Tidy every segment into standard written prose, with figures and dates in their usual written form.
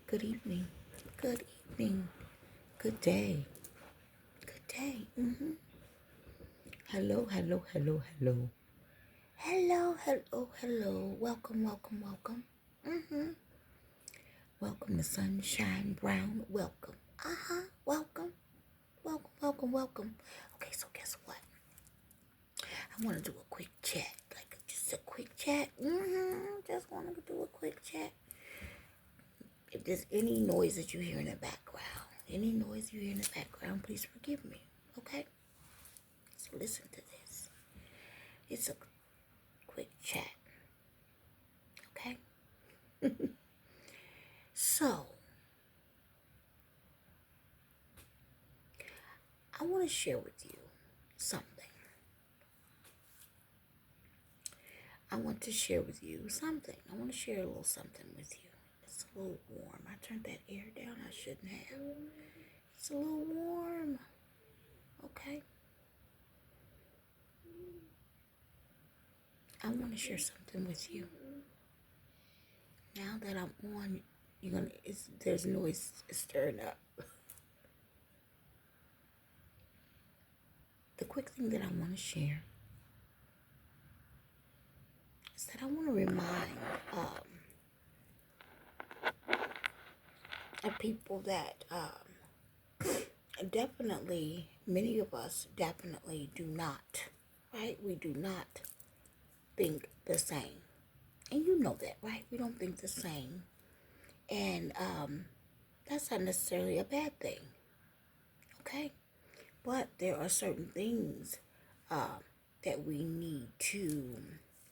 Good evening. Good evening. Good day. Good day. Hello, hello, hello, hello. Hello, hello, hello. Welcome, welcome, welcome. Welcome to Sunshine Brown. Welcome. Welcome. Welcome, welcome, welcome. Okay, so guess what? I want to do a quick chat. Like just a quick chat. Just want to do a quick chat. If there's any noise that you hear in the background, please forgive me. Okay? So listen to this. It's a quick chat. Okay? So, I want to share with you something. I want to share a little something with you. It's a little warm. I turned that air down. I shouldn't have. It's a little warm. Okay? I want to share something with you. Now that I'm on, there's noise stirring up. The quick thing that I want to share is that I want to remind people that definitely, many of us definitely do not, right? We do not think the same. And you know that, right? We don't think the same. And that's not necessarily a bad thing, okay? But there are certain things that we need to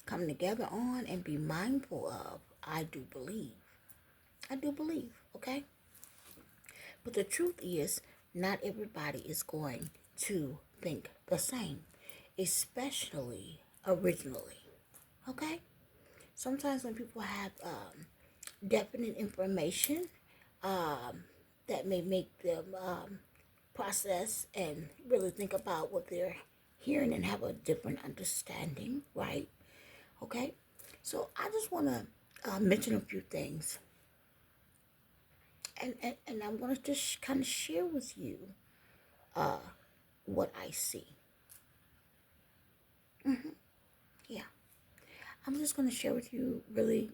come together on and be mindful of. I do believe, okay? But the truth is, not everybody is going to think the same, especially originally, okay? Sometimes when people have definite information that may make them process and really think about what they're hearing and have a different understanding, right? Okay? So I just want to mention a few things. And I'm going to just kind of share with you what I see. Yeah. I'm just going to share with you really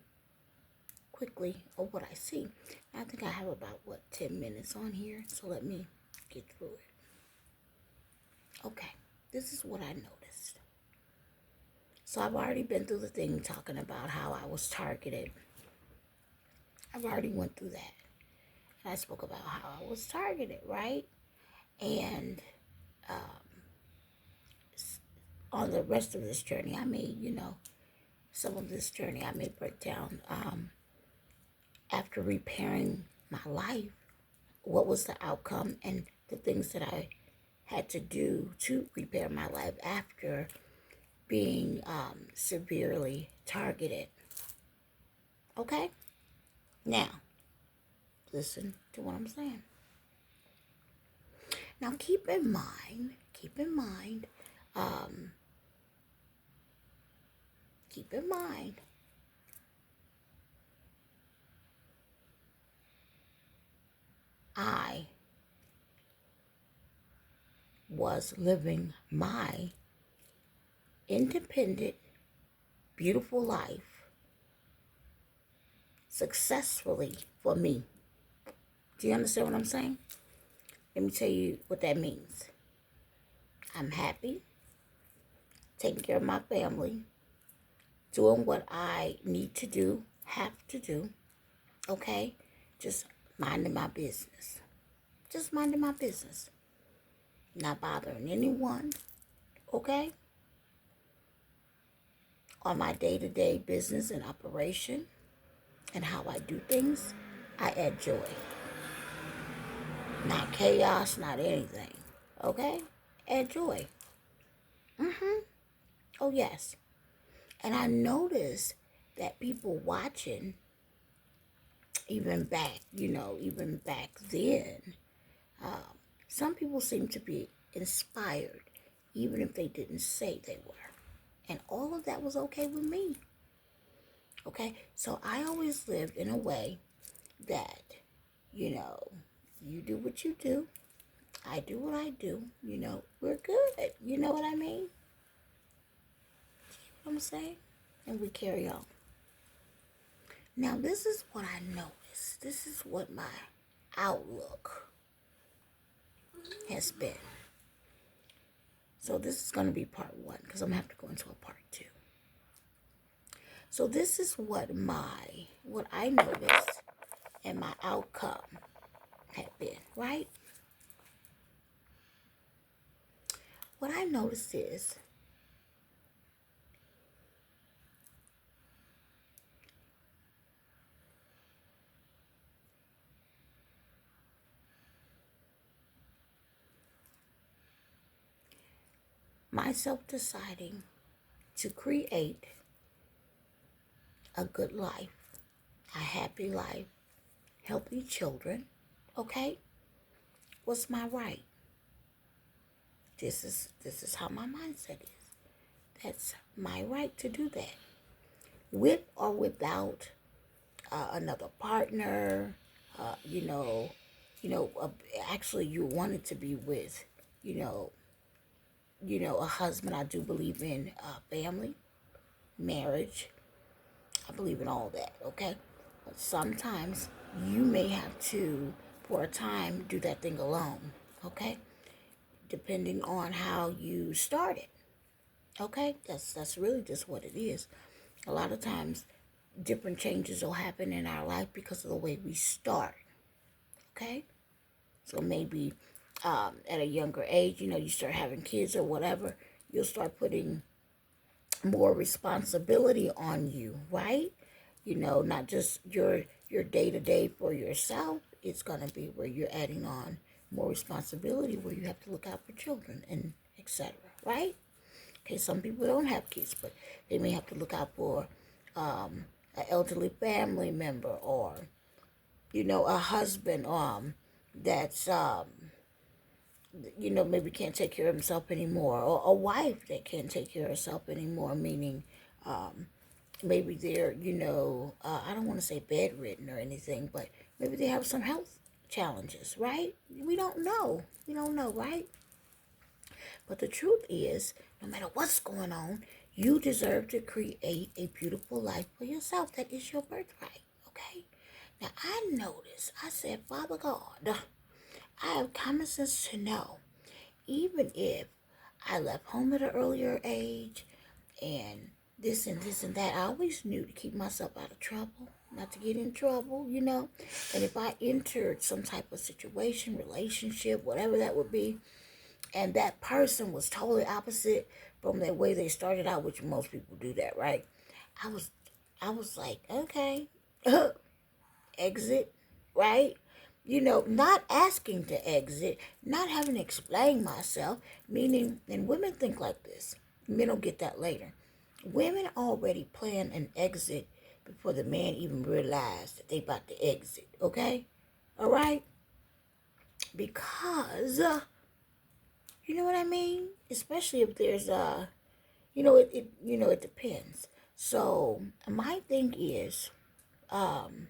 quickly of what I see. I think I have about, 10 minutes on here. So let me get through it. Okay. This is what I noticed. So I've already been through the thing talking about how I was targeted. I've already went through that. And I spoke about how I was targeted, right? And on the rest of this journey, I may, some of this journey I may break down after repairing my life, what was the outcome and the things that I had to do to repair my life after being severely targeted. Okay? Now, listen to what I'm saying. Now, keep in mind, I was living my independent, beautiful life successfully for me. Do you understand what I'm saying? Let me tell you what that means. I'm happy, taking care of my family, doing what I need to do, have to do, okay? Just minding my business. Not bothering anyone, okay? On my day-to-day business and operation and how I do things, I add joy. Not chaos, not anything, okay? Add joy. Oh, yes. And I noticed that people watching, even back then, some people seem to be inspired, even if they didn't say they were. And all of that was okay with me. Okay? So I always lived in a way that You know, you do what you do. I do what I do. You know, we're good. You know what I mean? You know what I'm saying? And we carry on. Now, this is what I noticed. This is what my outlook has been. So this is going to be part one because I'm going to have to go into a part two. So this is what I noticed and my outcome had been, right? What I noticed is myself deciding to create a good life, a happy life, healthy children, okay? Was my right. This is how my mindset is. That's my right to do that. With or without another partner, uh, you know, actually you wanted to be with, you know, a husband. I do believe in family, marriage. I believe in all that, okay? But sometimes you may have to, for a time, do that thing alone, okay? Depending on how you started, okay? That's really just what it is. A lot of times, different changes will happen in our life because of the way we start, okay? So maybe at a younger age, you start having kids or whatever, you'll start putting more responsibility on you, right? Not just your day to day for yourself. It's gonna be where you're adding on more responsibility, where you have to look out for children and etc. Right? Okay, some people don't have kids, but they may have to look out for an elderly family member, or a husband that's maybe can't take care of himself anymore, or a wife that can't take care of herself anymore, meaning maybe they're, I don't want to say bedridden or anything, but maybe they have some health challenges, right? We don't know. We don't know, right? But the truth is, no matter what's going on, you deserve to create a beautiful life for yourself. That is your birthright, okay? Now, I noticed, I said, Father God, I have common sense to know, even if I left home at an earlier age and this and this and that, I always knew to keep myself out of trouble, not to get in trouble, And if I entered some type of situation, relationship, whatever that would be, and that person was totally opposite from the way they started out, which most people do that, right? I was, I was like, okay, exit, right? Not asking to exit, not having to explain myself, meaning, and women think like this. Men don't get that later. Women already plan an exit before the man even realized that they about to exit, okay? All right? Because, you know what I mean? Especially if there's, it depends. So, my thing is, um,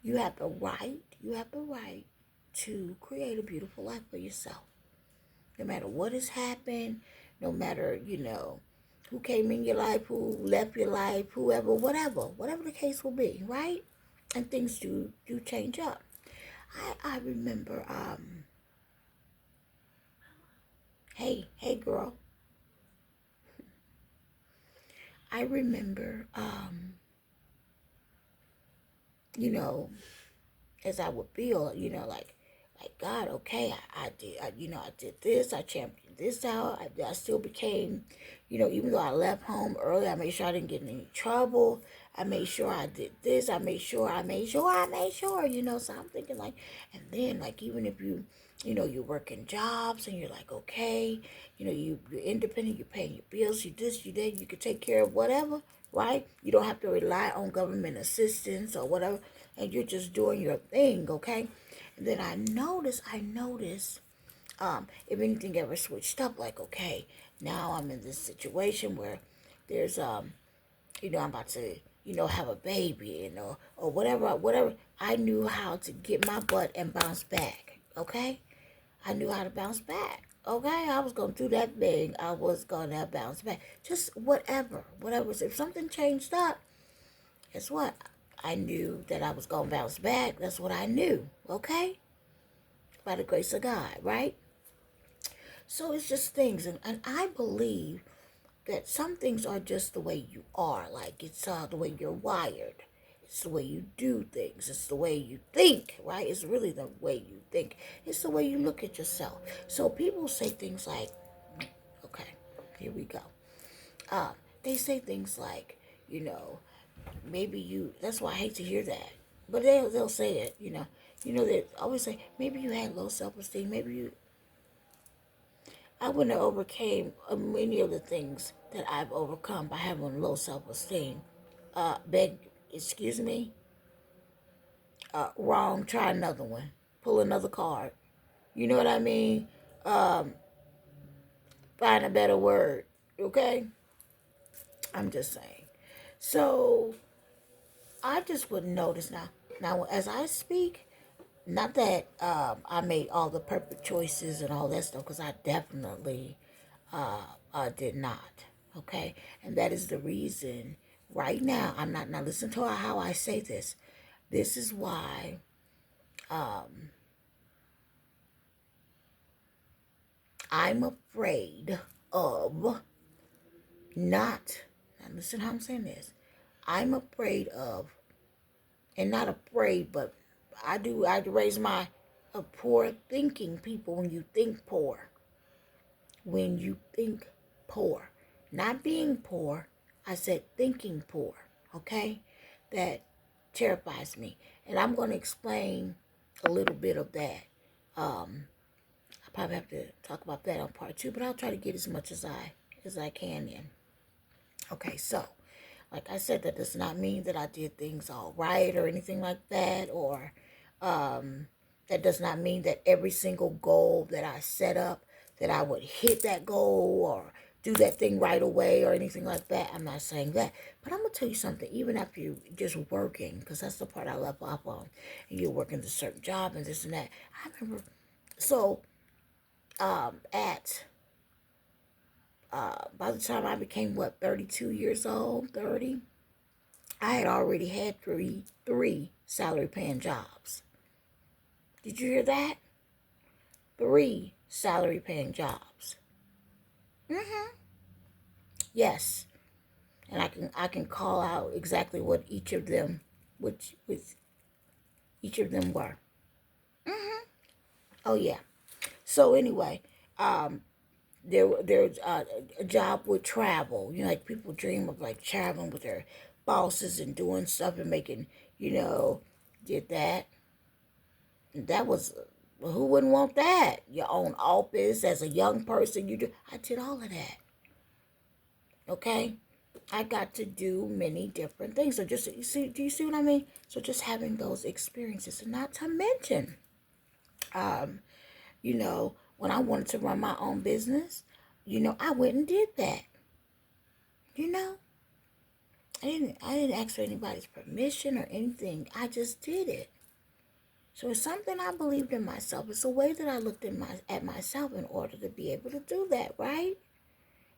you have the right to create a beautiful life for yourself. No matter what has happened, no matter, who came in your life, who left your life, whoever, whatever the case will be, right? And things do change up. I remember, hey girl, I remember, you know, as I would feel, like God, okay, I did this, I championed this out, I still became, even though I left home early, I made sure I didn't get in any trouble, I made sure I did this, I made sure, so I'm thinking like, and then like, even if you're working jobs and you're like, okay, you're independent, you're paying your bills, you this, you that, you can take care of whatever, right? You don't have to rely on government assistance or whatever, and you're just doing your thing, okay? And then I noticed, if anything ever switched up, like, okay, now I'm in this situation where there's, I'm about to, have a baby, or whatever. I knew how to get my butt and bounce back. Okay, I knew how to bounce back. Okay, I was gonna do that thing. I was gonna bounce back. Just whatever. If something changed up, guess what? I knew that I was gonna bounce back. That's what I knew. Okay, by the grace of God, right? So it's just things, and I believe that some things are just the way you are. Like it's the way you're wired. It's the way you do things. It's the way you think, right? It's really the way you think. It's the way you look at yourself. So people say things like, okay, here we go. Uh, they say things like, you know, maybe you. That's why I hate to hear that. But they'll say it, they always say maybe you had low self esteem. Maybe you. I wouldn't have overcame many of the things that I've overcome by having low self esteem. Excuse me, wrong, try another one, pull another card. You know what I mean? Find a better word, okay? I'm just saying. So I just would notice now. Now, as I speak, not that I made all the perfect choices and all that stuff, because I definitely did not. Okay, and that is the reason. Right now, I'm not. Now, listen to how I say this. This is why I'm afraid of not. Now, listen how I'm saying this. I'm afraid of, and not afraid, but I raise my poor thinking people. When you think poor, when you think poor, not being poor, I said thinking poor. Okay, that terrifies me, and I'm going to explain a little bit of that. I probably have to talk about that on part 2, but I'll try to get as much as I can in. Okay, so like I said, that does not mean that I did things all right or anything like that, or that does not mean that every single goal that I set up, that I would hit that goal or do that thing right away or anything like that. I'm not saying that. But I'm going to tell you something, even after you just working, because that's the part I left off on, and you're working a certain job and this and that. I remember, so at by the time I became, 32 years old, 30, I had already had three salary paying jobs. Did you hear that? 3 salary paying jobs. Yes. And I can call out exactly what each of them with each of them were. Oh yeah. So anyway, there's a job with travel. Like people dream of like traveling with their bosses and doing stuff and making, did that. That was, well, who wouldn't want that? Your own office as a young person. I did all of that. Okay, I got to do many different things. So just do you see what I mean? So just having those experiences, and not to mention, when I wanted to run my own business, I went and did that. You know, I didn't ask for anybody's permission or anything. I just did it. So it's something I believed in myself. It's a way that I looked at myself in order to be able to do that, right?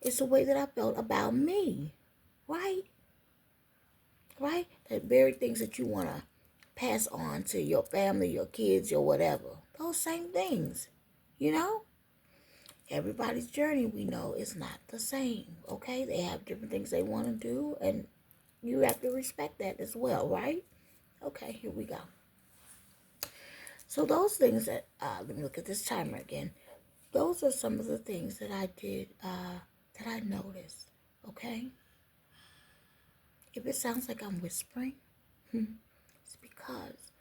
It's a way that I felt about me, right? Right? The very things that you want to pass on to your family, your kids, your whatever. Those same things, you know? Everybody's journey, we know, is not the same, okay? They have different things they want to do, and you have to respect that as well, right? Okay, here we go. So those things that, let me look at this timer again. Those are some of the things that I did, that I noticed, okay? If it sounds like I'm whispering, it's because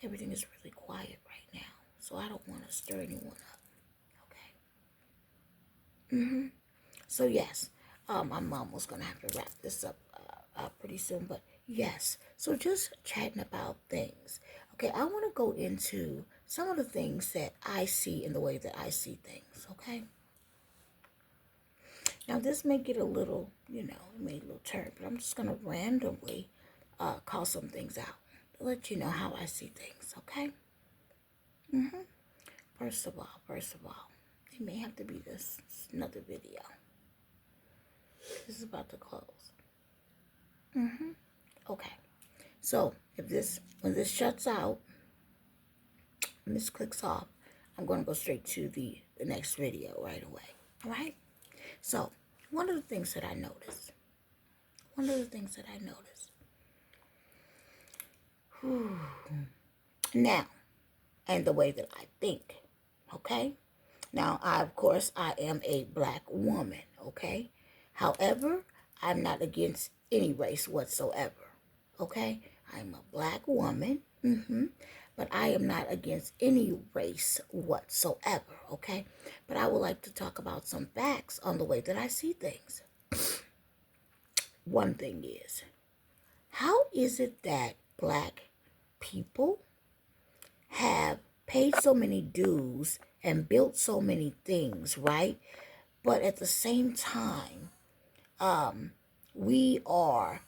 everything is really quiet right now. So I don't want to stir anyone up, okay? So yes, I'm almost going to have to wrap this up pretty soon. But yes, so just chatting about things. Okay, I want to go into some of the things that I see in the way that I see things, okay? Now, this may get a little, it may a little turn, but I'm just going to randomly call some things out, to let you know how I see things, okay? First of all, it may have to be this another video. This is about to close. Okay. So when this shuts out, when this clicks off, I'm going to go straight to the next video right away. All right? So one of the things that I noticed, now, and the way that I think, okay? Now, of course, I am a black woman, okay? However, I'm not against any race whatsoever, okay? I'm a black woman, but I am not against any race whatsoever, okay? But I would like to talk about some facts on the way that I see things. One thing is, how is it that black people have paid so many dues and built so many things, right? But at the same time, we are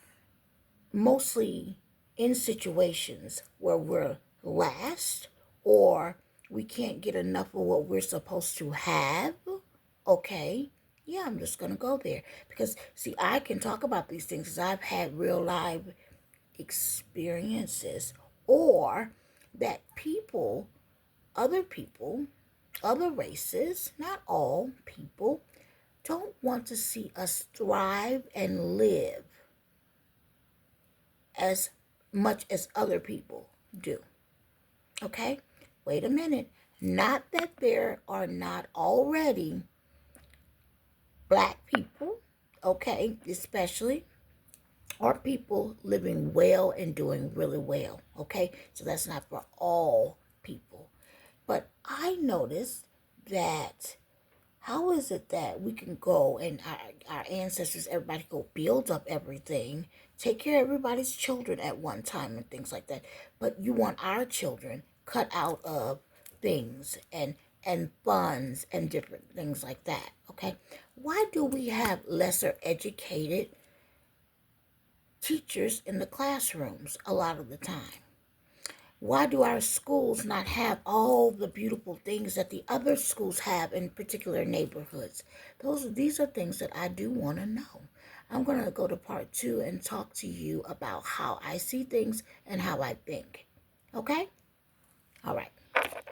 mostly in situations where we're last or we can't get enough of what we're supposed to have, okay? Yeah, I'm just going to go there. Because, see, I can talk about these things because I've had real life experiences, or that people, other races, not all people, don't want to see us thrive and live as much as other people do. Okay? Wait a minute. Not that there are not already black people, okay, especially, or people living well and doing really well, okay? So that's not for all people. But I noticed that how is it that we can go and our ancestors, everybody go build up everything, take care of everybody's children at one time and things like that, but you want our children cut out of things and funds and different things like that, okay? Why do we have lesser educated teachers in the classrooms a lot of the time? Why do our schools not have all the beautiful things that the other schools have in particular neighborhoods? These are things that I do want to know. I'm going to go to part 2 and talk to you about how I see things and how I think. Okay? All right.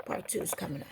Part 2 is coming up.